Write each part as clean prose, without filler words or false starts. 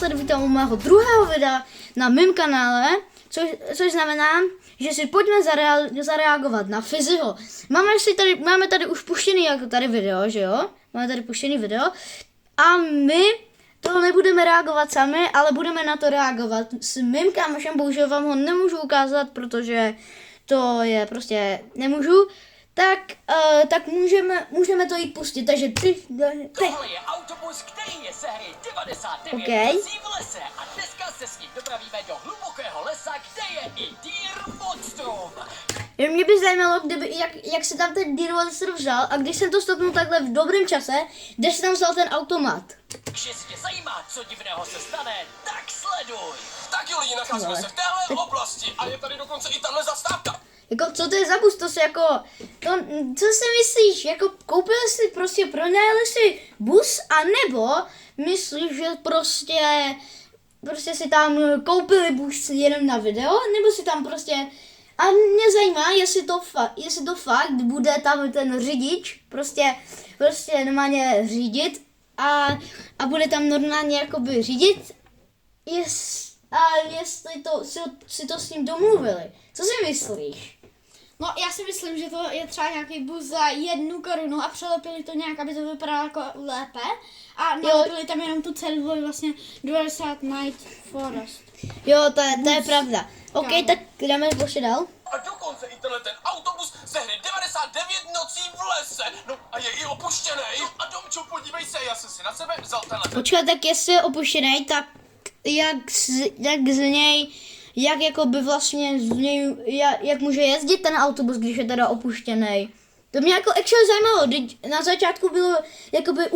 naposledy vítám u mého druhého videa na mém kanále, což znamená, že si pojďme zareagovat na Fizzyho. Máme tady už puštěný jako tady video, že jo? Máme tady puštěný video a my to nebudeme reagovat sami, ale budeme na to reagovat s mým kámošem. Bohužel vám ho nemůžu ukázat, protože to je prostě nemůžu. Tak můžeme to jít pustit, takže 3, 2, 1. Tohle je autobus, který je ze hry 99 Okay. nocí v lese a dneska se s ním dopravíme do hlubokého lesa, kde je i Deer Monstrum. Mě by zajímalo, jak se tam ten Deer Monster vzal a když jsem to stopnul takhle v dobrém čase, kde se tam vzal ten automat. Když tě zajímá, co divného se stane, tak sleduj. Taky lidi, nacházíme se v téhle oblasti a je tady dokonce i tahle zastávka. Jako, co to je za bus? To si jako, co si myslíš? Jako, koupili si prostě, pronajali si bus, anebo myslíš, že prostě si tam koupili bus jenom na video, nebo si tam prostě, a mě zajímá, jestli to fakt bude tam ten řidič, prostě normálně řídit a bude tam normálně jakoby řídit, jestli si to s ním domluvili. Co si myslíš? No, já si myslím, že to je třeba nějaký bus za 1 korunu a přelepili to nějak, aby to vypadalo jako lépe. A nalepili tam jenom tu ceduli vlastně 90 Night Forest. Jo, to je pravda. OK, tak jdeme ještě dál. A dokonce i tenhle ten autobus ze hry 99 nocí v lese. No a je i opuštěnej. A Domčo, podívej se, já jsem si na sebe vzal tenhle. Počkat, tak jestli je opuštěný, tak jak může jezdit ten autobus, když je teda opuštěný. To mě jako actually zajímalo, na začátku bylo jakoby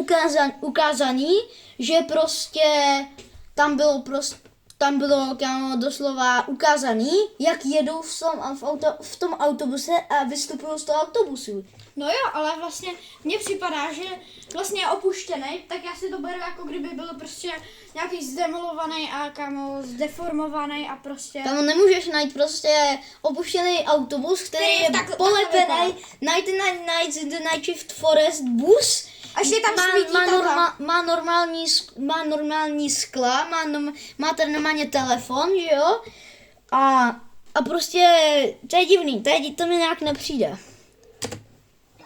ukázaný, že prostě tam bylo doslova ukázaný, jak jedou v tom autobuse a vystupují z toho autobusu. No jo, ale vlastně mně připadá, že vlastně je opuštěný, tak já si to beru jako kdyby byl prostě nějaký zdemolovaný a zdeformovaný a prostě... Tam nemůžeš najít prostě opuštěný autobus, který je polepený 99 Nights in the Night Shift Forest bus. Až je tam svítí má normální skla, má tady normálně telefon, že jo? A prostě, to je divný, to mi nějak nepřijde.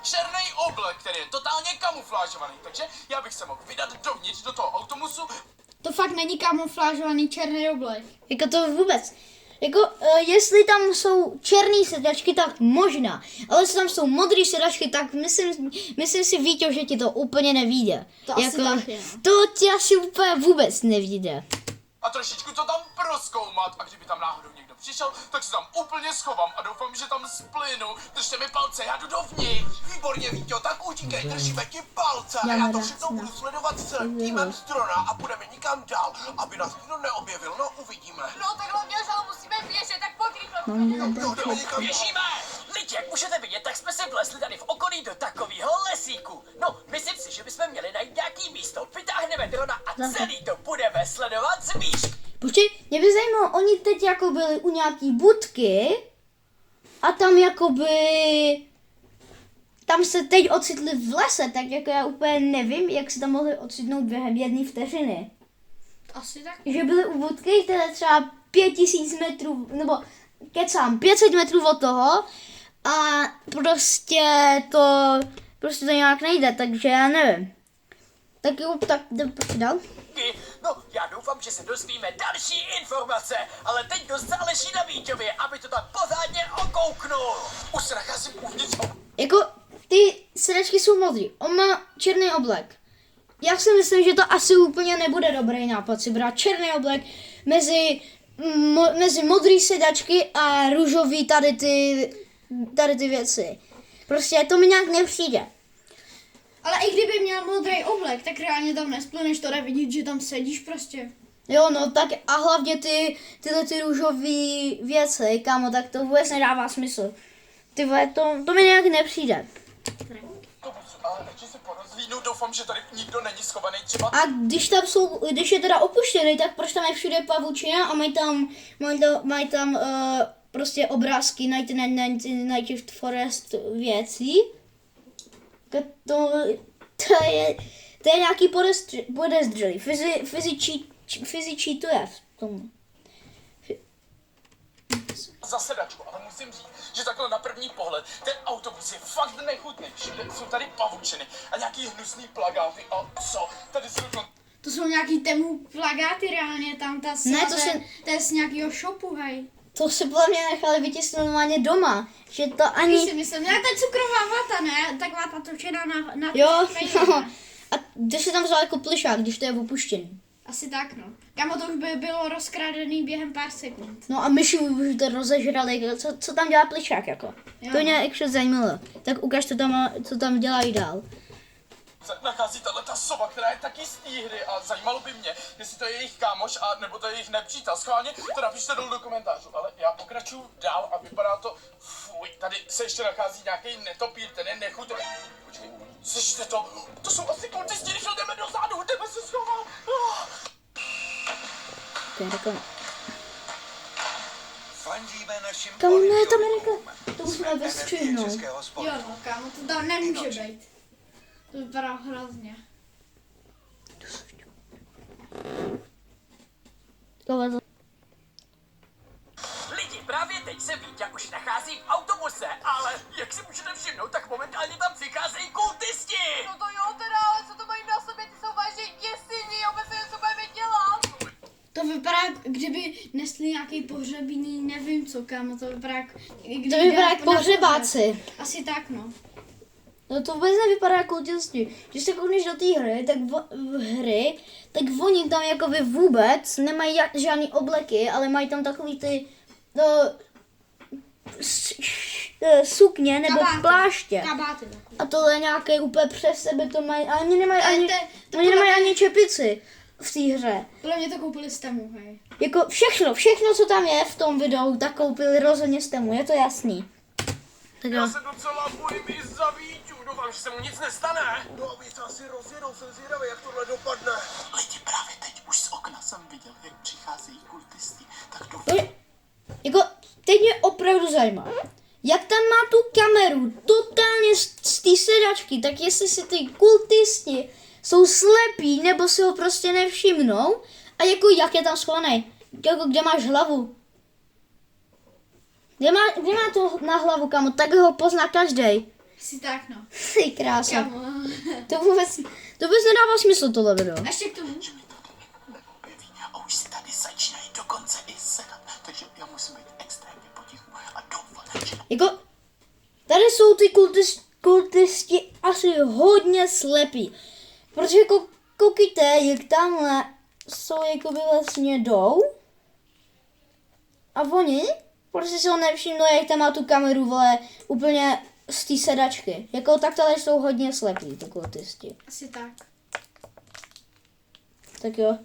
Černý oblek, který je totálně kamuflážovaný, takže já bych se mohl vydat dovnitř do toho autobusu. To fakt není kamuflážovaný černý oblek. Jako to vůbec. Jako, jestli tam jsou černé sedačky, tak možná. Ale jestli tam jsou modré sedačky, tak myslím si, Víťo, že ti to úplně nevíde. To asi jako, taky, no. To ti asi úplně vůbec nevíde. A trošičku to tam prozkoumat. A kdyby tam náhodou někdo přišel, tak se tam úplně schovám a doufám, že tam splynu. Držte mi palce, já jdu dovnitř. Výborně, Víťo, tak utíkej, držíme ti palce. A já to všechno budu sledovat s týmem z drona a půjdeme nikam dál, aby nás nikdo neobjevil. No, uvidíme. No tak hlavně ale musíme běžet, tak pojď rychle. Běžíme! Lidi, jak můžete vidět, tak jsme se vlezli tady v okolí do takového lesíku. No, myslím si, že bychom měli najít nějaký místo, vytáhneme drona a celý to budeme sledovat z výšky. Počkej, mě by zajímalo, oni teď jako byli u nějaký budky a tam se teď ocitli v lese, tak jako já úplně nevím, jak se tam mohli ocitnout během 1 vteřiny. Asi tak. Že byli u budky, které třeba 5000 metrů, nebo kecám, 500 metrů od toho a prostě to nějak nejde, takže já nevím. Tak jo, tak jdem dál. No, já doufám, že se dozvíme další informace, ale teď dost záleží na Víťovi, aby to tam pořádně okouknul. Už se nacházím uvnitř. Jako, ty sedačky jsou modrý, on má černý oblek. Já si myslím, že to asi úplně nebude dobrý nápad si brát černý oblek mezi modrý sedačky a růžový tady ty věci. Prostě to mi nějak nepřijde. Ale i kdyby měl modrý oblek, tak reálně tam nesplneš, to jde vidět, že tam sedíš prostě. Jo, no tak a hlavně tyhle růžové věci, kámo, tak to vůbec nedává smysl. Ty vole, to mi nějak nepřijde. Ale nechci se porozlídnout, doufám, že tady nikdo není schovaný třeba. A když je teda opuštěný, tak proč tam je všude pavučina a mají tam prostě obrázky Night Shift Forest věcí? To je nějaký podezřelý. Fizzy Fizzy cheatuje v tom. za sedačku, ale musím říct, že takhle na první pohled ten autobus je fakt nechutný. Všude jsou tady pavučiny a nějaký hnusný plagáty a co? Tady jsou To jsou nějaký temu plagáty reálně tam, to je z nějakého shopu, hej. To si podle mě nechali vytisknout normálně doma, že to ani... Si myslím, ne, to je cukrová vata, ne? Tak vata točená na Jo, fejle, no. ne? A kde si tam vzal jako plišák, když to je opuštěný? Asi tak, no. Kámo, to už by bylo rozkrádený během pár sekund. No a myši už to rozežrali, co tam dělá plišák jako? Jo. To mě ještě zajímalo. Tak ukaž, co tam dělají dál. nachází tato soba, která je taky z té hry a zajímalo by mě, jestli to je jejich kámoš a nebo to je jejich nepřítel. Schválně to napište dolů do komentářů, ale já pokračuju dál a vypadá to, fuj, tady se ještě nachází nějaký netopír, ten je nechutný. Počkej, slyšte to? To jsou asi kultisti, když jdeme dozadu, jdeme se schovat. To je reklama. Fandíme našim Kam ne, tam je originálům. reklama. To musíme Jsme bez energie střihnout. českého sportu. Jo, no, kámo, to tam nemůže být. To vypadá hrozně. Lidi, právě teď se Vítě už nachází v autobuse, ale jak si můžete všimnout, tak momentálně tam přicházejí kultisti! No to jo teda, ale co to mají na sobě, ty jsou vážně děsivý, vůbec nevím, co budeme dělat. To vypadá, kdyby nesli nějaký pohřební, nevím co, kámo, to vypadá kdyby To vypadá jde jak na pohřebáci. pohřeb. Asi tak, no. No to vůbec nevypadá jako kultisti. Když se koukneš do té hry, tak oni tam jakoby vůbec nemají žádný obleky, ale mají tam takový ty sukně nebo Kabáty. pláště. Kabáty takový. A tohle nějaké úplně přes sebe to mají, a oni nemají Ale ani, to oni podle nemají mě- ani čepici v té hře. Podle mě to koupili z Temu, hej. Jako všechno, co tam je v tom videu, tak koupili rozhodně z Temu, je to jasný. Tak jo. Já se docela bojím i za Víťu, doufám, že se mu nic nestane. No, mě to asi rozjedou, jsem zvědavý, jak tohle dopadne. Lidi, právě teď už z okna jsem viděl, jak přicházejí kultisti, tak doufám. To je, jako, teď mě opravdu zajímá, jak tam má tu kameru totálně z té sedačky, tak jestli si ty kultisti jsou slepí, nebo si ho prostě nevšimnou, a jako jak je tam schovaný, jako kde máš hlavu. Kde má to na hlavu, kamo, tak ho pozná každej. Asi tak, no. Ty krása. Kámo. To vůbec nedává smysl tohle video. A ještě k tomu. Že mi tady neobjeví a už si tady začínají dokonce i sedat, takže já musím být extrémně potichu a doufat, že Jako, tady jsou ty kultisti asi hodně slepí. Protože jako, koukejte, jak tamhle jsou jakoby vlastně jdou. A oni prostě se ho nevšimnou, jak tam má tu kameru, vole, úplně z té sedačky. Jako tak tady jsou hodně slepí, ty kultisti. Asi tak. Tak jo.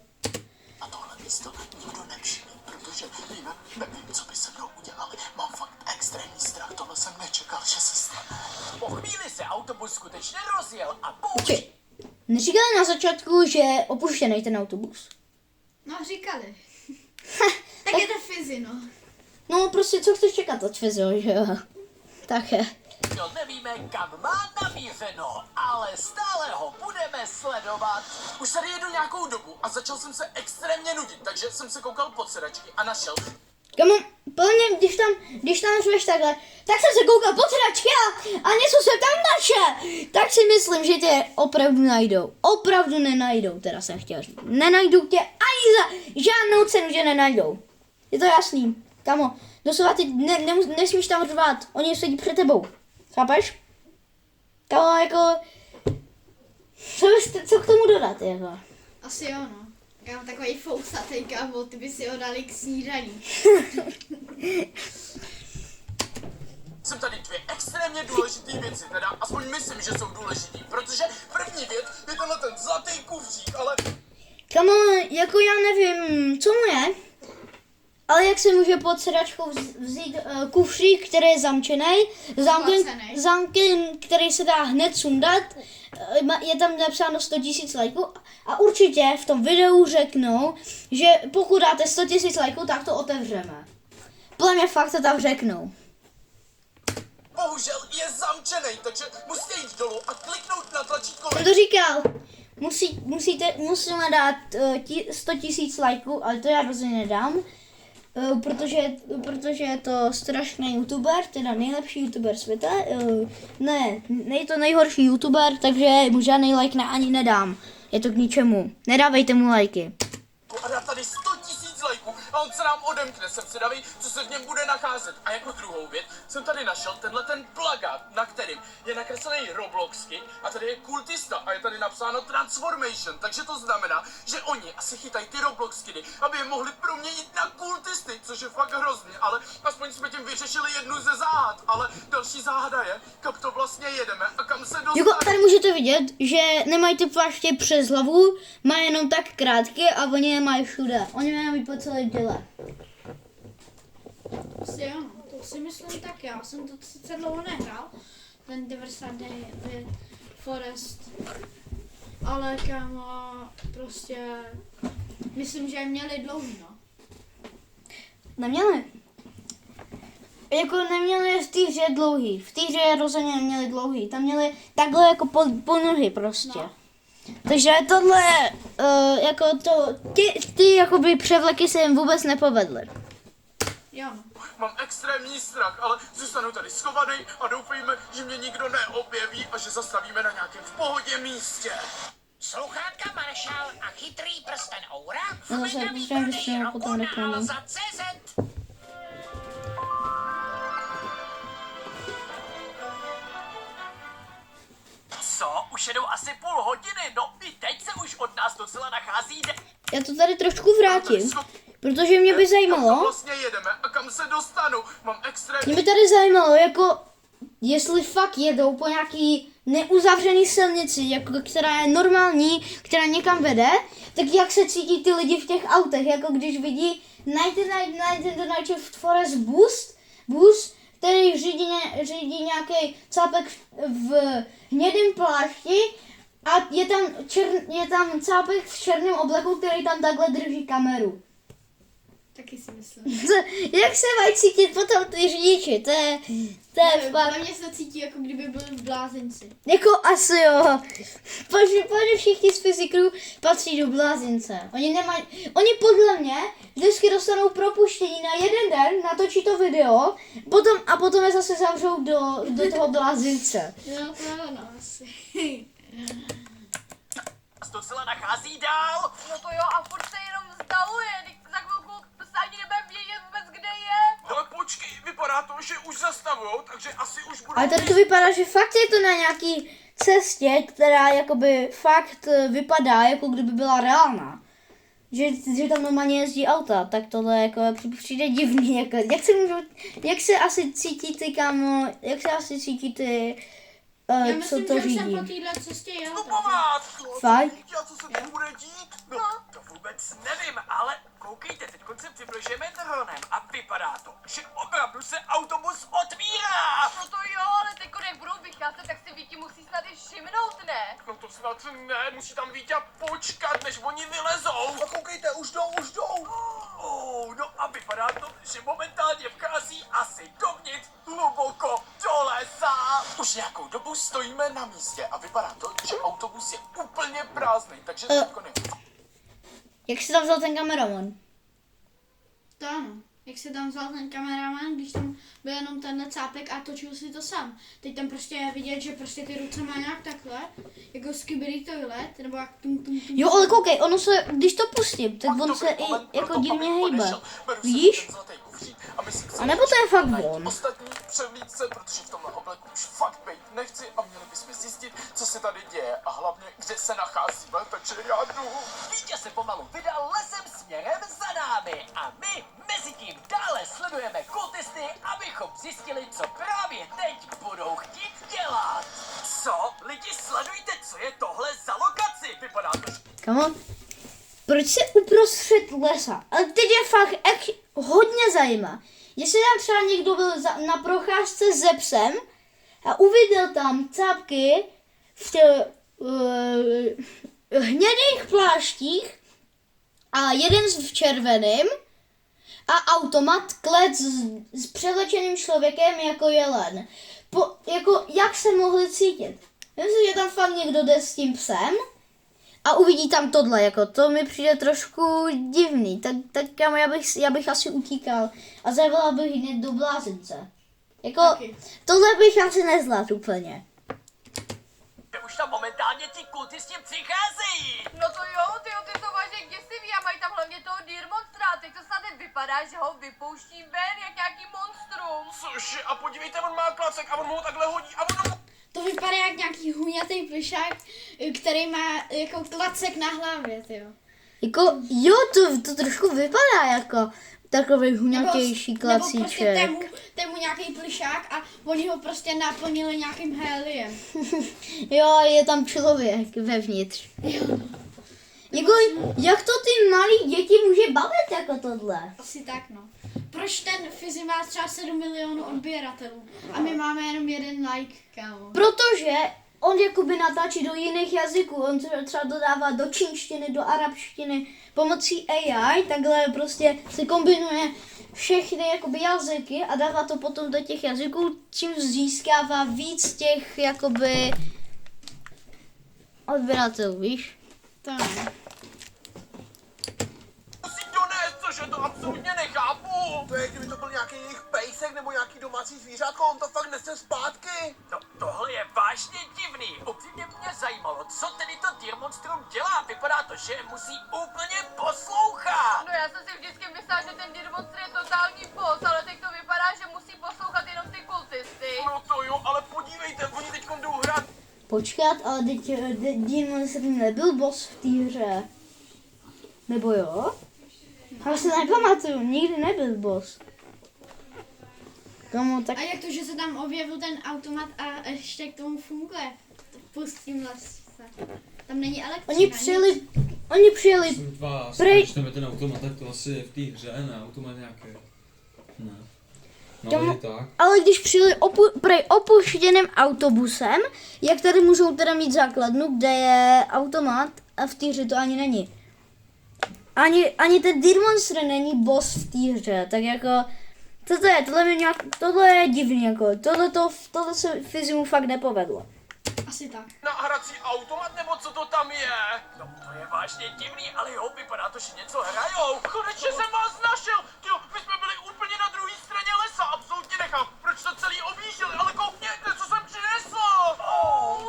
na tohle místo nikdo nevšimne, protože jinak nevím, co by se mnou udělali. Mám fakt extrémní strach, tohle jsem nečekal, že se stane. Po chvíli se autobus skutečně rozjel a poušť. Počkej, neříkali na začátku, že je opuštěný ten autobus? No, říkali. Tak je to Fizzy, no. No prostě, co chceš čekat od Fizio, že jo? Tak je. No nevíme, kam má namířeno, ale stále ho budeme sledovat. Už tady jedu nějakou dobu a začal jsem se extrémně nudit, takže jsem se koukal pod sedačky a našel. Kamo, plně, když tam řveš takhle, tak jsem se koukal pod sedačky a něco jsem tam našel. Tak si myslím, že tě opravdu najdou. Opravdu nenajdou, teda jsem chtěl říct. Nenajdou tě ani za žádnou cenu, že nenajdou. Je to jasný. Kamo, doslova ty nesmíš tam řvát, oni sedí před tebou. Chápeš? Kamo, jako, co k tomu dodat, jako? Asi jo, no. Já mám takový fousatý, kámo, ty by si ho dali k snídaní. Jsem tady dvě extrémně důležité věci, teda aspoň myslím, že jsou důležitý, protože první věc je tenhle ten zlatý kufřík, ale Kamo, jako já nevím, co mu je, ale jak se může pod sedačkou vzít kufřík, který je zamčený, Zaplacený. zámkem, který se dá hned sundat, je tam napsáno 100 000 lajků a určitě v tom videu řeknou, že pokud dáte 100 000 lajků, tak to otevřeme. Podle mě fakt to tam řeknou. bohužel je zamčený, takže musíte jít dolů a kliknout na tlačítko. Jsem to říkal, musíme dát 100 000 lajků, ale to já rozhodně nedám, protože je to strašný youtuber, teda nejlepší youtuber světa, ne je to nejhorší youtuber, takže mu žádný like ani nedám, je to k ničemu, nedávejte mu lajky. A dá tady 100 000 lajků a on se nám odemkne. Jsem zvědavý, co se v něm bude nacházet. A jako druhou věc jsem tady našel ten plagát, na kterým je nakreslený Roblox skin a tady je kultista a je tady napsáno Transformation. Takže to znamená, že oni asi chytají ty Roblox skiny, aby je mohli proměnit na kultisty, což je fakt hrozně, ale aspoň jsme tím vyřešili jednu ze záhad. Ale další záhada je, kam to vlastně jedeme a kam se Jako dostaneme. tady můžete vidět, že nemají ty pláště přes hlavu, mají jenom tak krátké a oni je mají všude. Oni mají po celé děle. Prostě jo, to si myslím tak, já jsem to sice dlouho nehrál, ten 90 Day with Forest, ale kámo, prostě, myslím, že je měli dlouhý, no. Neměli. Jako neměli v té hře dlouhý. V té hře rozhodně neměli dlouhý. Tam měli takhle jako po nohy prostě. No. Takže tohle, jako to, ty jakoby převleky se jim vůbec nepovedly. Jo, no. Mám extrémní strach, ale zůstanu tady schovaný a doufejme, že mě nikdo neobjeví a že zastavíme na nějakém v pohodě místě. Sluchátka Maršal a chytrý prsten Oura No zase, vydavý protože prodej jsem potom roku na reklamu. Alza.cz. Co? Už jedou asi půl hodiny, no i teď se už od nás docela nachází Já to tady trošku vrátím, protože mě by Kam zajímalo, vlastně jedeme a kam se dostanu? Mám extrémní... mě by tady zajímalo, jako jestli fakt jedou po nějaký neuzavřený silnici, jako která je normální, která někam vede, tak jak se cítí ty lidi v těch autech, jako když vidí Night Forest bus, který řídí nějaký cápek v hnědém plášti a je tam cápek v černém obleku, který tam takhle drží kameru. Taky si myslím. Jak se mají cítit potom ty řidiči, to je fakt. Podle mě se to cítí, jako kdyby byli v blázinci. Jako asi jo. Protože všichni z fyziků patří do blázince. Oni podle mě vždycky dostanou propuštění na jeden den, natočí to video, potom je zase zavřou do toho blázince. Jo, to je ono asi. docela nachází dál. No to jo, a furt se jenom vzdaluje, teď za chvilku se ani nebudeme vědět vůbec, kde je. Ale počkej, vypadá to, že už zastavujou, takže asi už budou... Ale tady to vypadá, že fakt je to na nějaký cestě, která jakoby fakt vypadá, jako kdyby byla reálná. Že tam normálně jezdí auta, tak tohle jako přijde divný, jako, jak se asi cítí ty kámo, jak se asi cítí ty, Já co myslím, to že už jsem řídí. po téhle cestě jel. Stopovat! Fakt? A co se tu bude dít? No, to vůbec nevím, ale koukejte, teď se přibližujeme dronem a vypadá to, že opravdu se autobus otvírá. No to jo, ale teď jak budou vycházet, tak si Víti musí snad i všimnout, ne? No to snad ne, musí tam Vítě počkat, než oni vylezou. A koukejte, už jdou. No a vypadá to, že momentálně vchází asi dovnitř hluboko do lesa. Už nějakou dobu stojíme na místě a vypadá to, že autobus je úplně prázdný, takže teďko nevím. Jak se tam vzal ten kameraman? To ano. Jak se tam vzal ten kameraman, když tam byl jenom tenhle cápek a točil si to sám. Teď tam prostě je vidět, že prostě ty ruce má nějak takhle, jako skibidi toilet, nebo jak tum. Jo, ale koukej, ono se, když to pustím, tak on se i jako divně hejbe. Vidíš? A nebo to je fakt on? Ostatní převlídce, protože v tomhle obleku už fakt být nechci a měli bychom zjistit, co se tady děje a hlavně, kde se nacházíme, takže já jdu. Vítě se pomalu vydal lesem směrem za námi a my mezi tím dále sledujeme kultisty, abychom zjistili, co právě teď budou chtít dělat. Co? Lidi, sledujte, co je tohle za lokaci. Vypadá to, že... Come on. Proč se uprostřed lesa? Ale teď je fakt hodně zajímá. Jestli tam třeba někdo byl na procházce se psem a uviděl tam cápky v těch hnědých pláštích a jeden v červeném a automat klec s převlečeným člověkem jako jelen. Jako jak se mohli cítit? Myslím, že tam fakt někdo jde s tím psem a uvidí tam tohle, jako to mi přijde trošku divný, tak kámo, já bych asi utíkal a zavolal bych hned do blázence. Jako, Taky. tohle bych asi nezvládl úplně. Že už tam momentálně ti kultisti přicházejí. No to jo, ty jsou vážně děsivý a mají tam hlavně toho Deer-monstra. Teď to snad vypadá, že ho vypouští ven jak nějaký monstrum. Cože, a podívejte, on má klacek a on mu ho takhle hodí a on mu... To vypadá jak nějaký huňatý plišák, který má jako klacek na hlavě, tyjo. Jako, jo, to trošku vypadá jako takový huňatější Nebo klacíček. prostě tému nějaký plišák a oni ho prostě naplnili nějakým heliem. Jo, je tam člověk vevnitř. Jako, jak to ty malí děti může bavit jako tohle? Asi tak, no. Proč ten Fizzy má třeba 7 milionů odběratelů a my máme jenom 1 like, kámo. Protože on jakoby natáčí do jiných jazyků, on třeba dodává do čínštiny, do arabštiny pomocí AI, takhle prostě se kombinuje všechny jakoby jazyky a dává to potom do těch jazyků, čím získává víc těch jakoby odběratelů, víš? To ne. Musí donést, cože to absolutně nechápu. To je, kdyby to byl nějaký jejich pejsek nebo nějaký domácí zvířátko, on to fakt nese zpátky. No tohle je vážně divný. Upřímně mě zajímalo, co tedy to Deer-monstrum dělá. Vypadá to, že je musí úplně poslouchat. No já jsem si vždycky myslela, že ten Deer-monster je totální boss, ale teď to vypadá, že musí poslouchat jenom ty kultisty. No to jo, ale podívejte, oni teď jdou hrát. Počkat, ale teď Deer-monster nebyl boss v té hře. Nebo jo? Ale se nepamatuju, nikdy nebyl boss. Komu tak... A jak to, že se tam objevil ten automat a ještě k tomu funguje? Pustím se. Tam není elektřina. Oni přijeli, Prosím vás, Prej- přečteme ten automat, tak to asi je v té hře, ne? Automat nějaký. Ne. No Tomu- je tak. ale když přijeli prej opuštěným autobusem, jak tady můžou teda mít základnu, kde je automat a v té hře to ani není. Ani ten Deer-monster není boss v té hře, tak jako... Tohle je divný, jako, tohle se Fizzymu fakt nepovedlo. Asi tak. Na hrací automat, nebo co to tam je? No to je vážně divný, ale jo, vypadá to, že něco hrajou. Konečně jsem vás našel! Tyjo, my jsme byli úplně na druhé straně lesa, absolutně nechápu, proč to celý objížděli, ale koukněte, co jsem přinesl!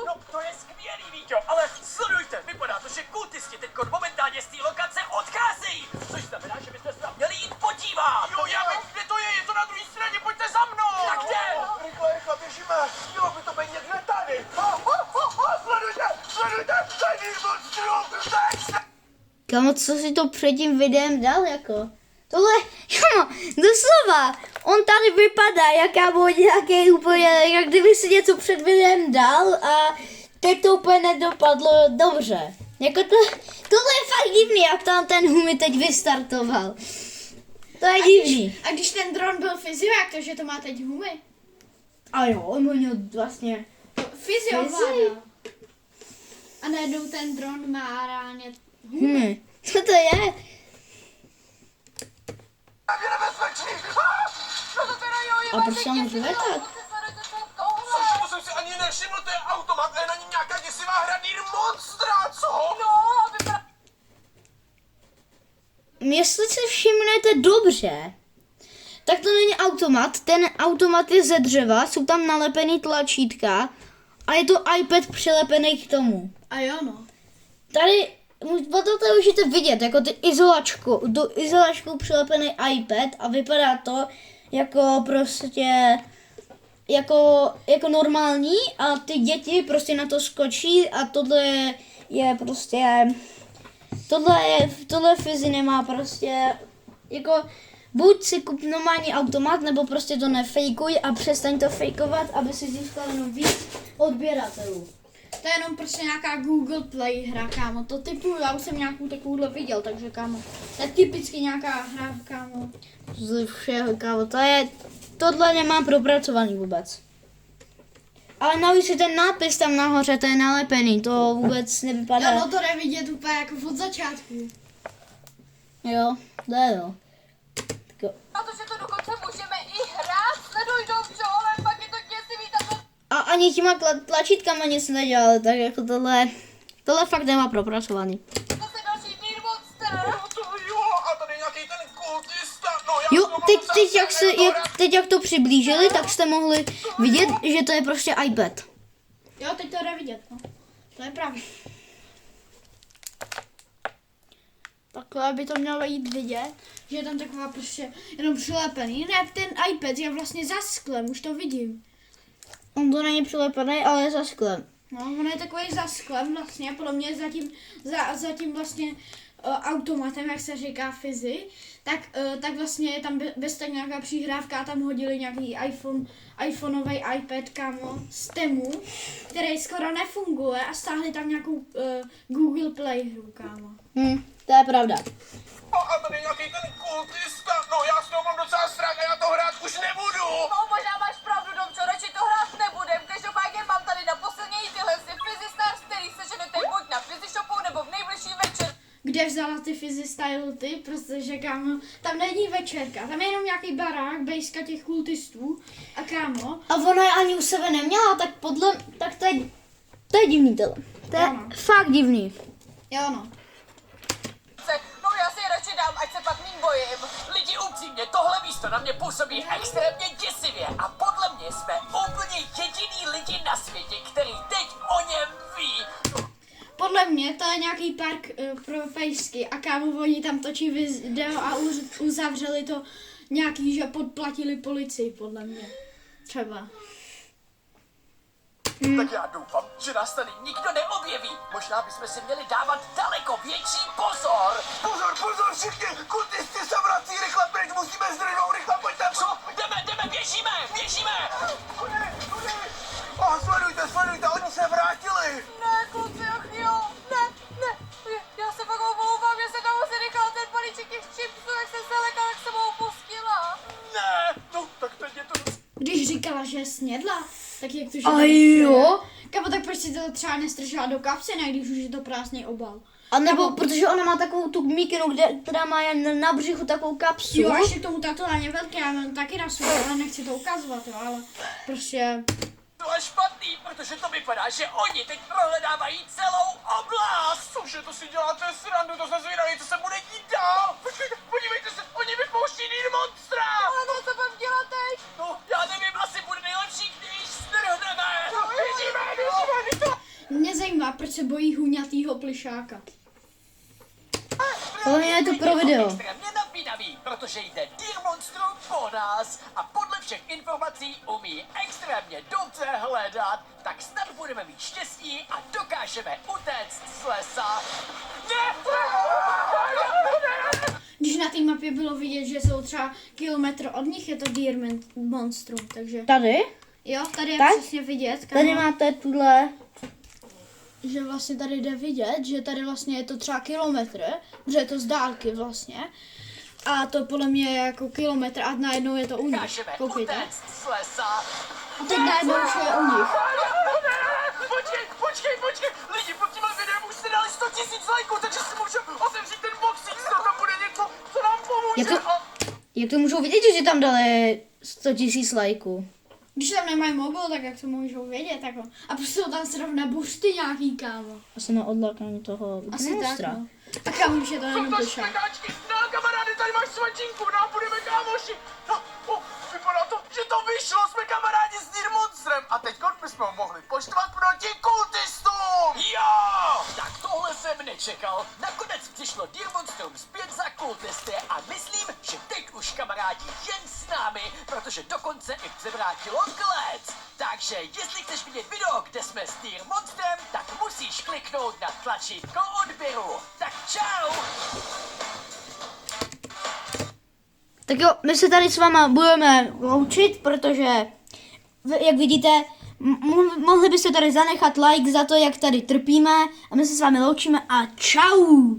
No to je skvělý, Víťo, ale sledujte, vypadá to, že kultisti teď momentálně z té lokace odcházejí, což znamená, že byste se tam měli jít podívat. Jo, já vím, kde to je to na druhé straně, pojďte za mnou! Tak kde? Rychle, běžíme, mělo by to být někde tady! Sledujte, tady monstrum, Kamo, co si to před tím videem dal, jako? Tohle, kamo, doslova, on tady vypadá, nějaký úplně, jak kdyby si něco před videem dal a teď to úplně nedopadlo dobře. Jako tohle je fakt divný, jak tam ten Humi teď vystartoval. To je divný. A když ten dron byl Fizzy, jak to, že to má teď humy? A jo, on měl vlastně... Fizzy ovládal. A najednou ten dron má reálně humy. Co to je? je nebezpečný! No to teda jo, je A proč tam můžu letat? Sledujte se tohle. Cože, to jsem si ani nevšiml, to je automat a je na něm nějaká děsivá hra Deer-monstra, co? No, vypadá... Jestli si všimnete dobře, tak to není automat. Ten automat je ze dřeva, jsou tam nalepený tlačítka a je to iPad přilepený k tomu. A jo no. Tady to můžete vidět, jako ty do izolačku přilepený iPad a vypadá to jako prostě jako normální a ty děti prostě na to skočí a tohle je prostě tohle Fizzy nemá prostě jako buď si kup normální automat, nebo prostě to nefejkuj a přestaň to fejkovat, aby si získal jenom víc odběratelů. To je jenom prostě nějaká Google Play hra, kámo. To typu, já už jsem nějakou takovouhle viděl, takže kámo. To je typicky nějaká hra, kámo. Z všeho, kámo, tohle nemám propracovaný vůbec. Ale navíc je ten nápis tam nahoře, to je nalepený, to vůbec nevypadá. Jo, no to jde vidět úplně jako od začátku. Jo, to je jo. Tak jo. Na to, že to dokonce můžeme i hrát. Sleduj dobře, ale pak je to děsivý, tam A ani těma tlačítkama nic nedělali, tak jako Tohle fakt nemá propracovaný. Zase další Dear Monster. To jo, a tady nějaký ten kultista. No, já Jo, to mám teď jak to přiblížili, tak jste mohli vidět, že to je prostě iPad. Jo, teď to jde vidět, no. To je pravda. Takhle by to mělo jít vidět, že je tam taková prostě jenom přilepený. Ne, ten iPad je vlastně za sklem, už to vidím. On to není přilepený, ale je za sklem. No, on je takový za sklem vlastně, podle mě za tím vlastně automatem, jak se říká fyzi, tak vlastně je tam bez tak nějaká přihrávka, tam hodili nějaký iPhoneový iPad, kámo, z Temu, který skoro nefunguje a stáhli tam nějakou Google Play hru, kámo. To je pravda. A tady nějaký ten kultista. No, já s toho mám docela strach a já to hrát už nebudu. No, možná máš pravdu, Domčo, radši to hrát nebudem. Každopádně mám tady na poslední tyhle Fizi Stars, který seženete buď na Fizi Shopu nebo v nejbližší večer. Kde vzala ty Fizi Style ty, protože kámo, tam není večerka, tam je jenom nějaký barák, bejska těch kultistů a kámo, A ona je ani u sebe neměla, tak to je divný tohle. To je Ano. fakt divný. jo no. No já si je radši dám, ať se pak míň bojím. Lidi, upřímně, tohle místo na mě působí extrémně děsivě a podle mě jsme úplně jediný lidi na světě, který teď o něm ví. Podle mě to je nějaký park pro fejsky a kámo, oni tam točí video a uzavřeli to nějaký, že podplatili policii, podle mě. Třeba. Tak já doufám, že nás tady nikdo neobjeví. Možná bychom si měli dávat daleko větší pozor. Pozor, pozor, všichni, kultisti se vrací, rychle pryč, musíme zdrhnout, rychle, pojďte. Co? Jdeme, běžíme! Tudy. A sledujte, oni se vrátili. Ne, kluci, ach jo, ne. Já se fakt omlouvám, já se tam musím nechala ten balíček těch chipsů, jak jsem se lekala, jak jsem ho opustila. Ne, no, tak teď je to... Když říkala, že snědla, tak jak to, že... A jo? Kámo, tak proč si to třeba nestrčila do kapsy, ne, když už je to prázdný obal? A nebo protože ona má takovou tu mikinu, která má jen na břichu takovou kapsu. Jo, a ještě k tomu tatuáně velké, já mám taky na sobě, ale nechci to ukazovat, jo, ale prostě... To je špatný, protože to vypadá, že oni teď prohledávají celou oblast. Cože, to si děláte srandu, to jsem zvědavý, co se bude dít dál. Počkejte, podívejte se, oni vypouští Dear Monstra. Ano, co mám dělat teď? No, já nevím, asi bude nejlepší, když strhneme. Běžíme. Mě zajímá, proč se bojí huňatýho plišáka. Tohle je to pro video. Extrémně napínavý, protože jde Dear Monstrum po nás a podle všech informací umí extrémně dobře hledat, tak snad budeme mít štěstí a dokážeme utéct z lesa. Když na té mapě bylo vidět, že jsou třeba kilometr od nich, je to Dear Monstrum, takže... Tady? Jo, tady je Tak? přesně vidět, Tady kámo, máte tuhle. že vlastně tady jde vidět, že tady vlastně je to třeba kilometr, protože je to z dálky vlastně. A to podle mě je jako kilometr a najednou je to u nich. Dokážeme Koukejte. utéct z lesa. A teď najednou už je u nich. Počkej, lidi, pod tímhle videem už jste dali 100 000 lajků, takže si můžeme otevřít ten boxík, to tam bude něco, co nám pomůže. Jak to můžou vidět, že tam dali 100 000 lajků? Když tam nemají mobil, tak jak to můžou vědět, jako. A prostě jsou tam zrovna buřty nějaký, kámo. Asi na odlakání toho Asi monstra. tak, no. A kámo, už je to jenom To plišák. špekáčky, no kamarády, tady máš svačinku, no budeme kámoši. No, vypadá to, že to vyšlo, jsme kamarádi s Dear Monstrem. A teď bychom ho mohli poštvat proti kultistům. Jo! Tak tohle jsem nečekal. Nakonec přišlo Dear Monstrum zpět za kultisty a myslím, že teď už kamarádi jen s námi, protože dokonce i převrátilo klec. Takže jestli chceš vidět video, kde jsme s Dear Monstrem, tak musíš kliknout na tlačítko odběru. Tak čau! Tak jo, my se tady s váma budeme loučit, protože, jak vidíte, mohli byste tady zanechat like za to, jak tady trpíme a my se s vámi loučíme a čau!